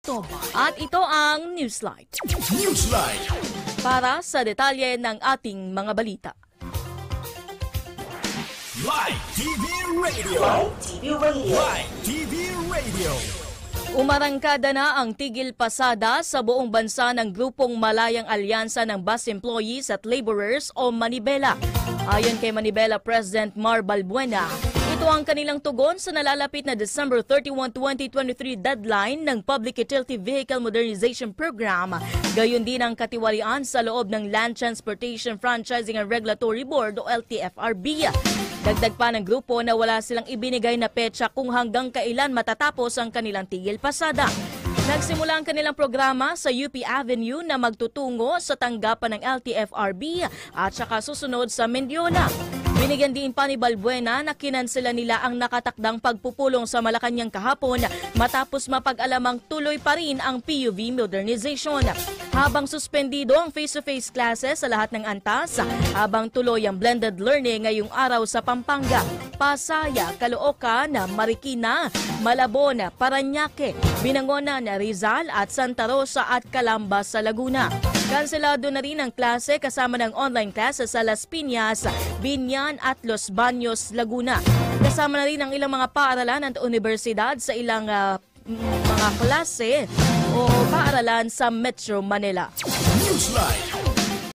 Oktubre. At ito ang Newslight. Newslight. Para sa detalye ng ating mga balita. Live TV Radio. Live TV Radio. Live TV Radio. Umarangkada na ang tigil pasada sa buong bansa ng grupong Malayang Alyansa ng Bus Employees at Laborers o Manibela. Ayon kay Manibela President Mar Balbuena, ito ang kanilang tugon sa nalalapit na December 31, 2023 deadline ng Public Utility Vehicle Modernization Program. Gayon din ang katiwalian sa loob ng Land Transportation Franchising and Regulatory Board o LTFRB. Dagdag pa ng grupo na wala silang ibinigay na petsa kung hanggang kailan matatapos ang kanilang tigil pasada. Nagsimula ang kanilang programa sa UP Avenue na magtutungo sa tanggapan ng LTFRB at saka susunod sa Mendiola. Binigyan din pa ni Balbuena na kinansela nila ang nakatakdang pagpupulong sa Malacanang kahapon matapos mapag-alamang tuloy pa rin ang PUV modernization. Habang suspendido ang face-to-face classes sa lahat ng antas, habang tuloy ang blended learning ngayong araw sa Pampanga, Pasaya, Caloocan, Marikina, Malabon, Parañaque, Binangonan, Rizal at Santa Rosa at Calamba sa Laguna. Kanselado na rin ang klase kasama ng online classes sa Las Piñas, Binyan at Los Baños, Laguna. Kasama na rin ang ilang mga paaralan at universidad sa ilang mga klase o paaralan sa Metro Manila. Newslight.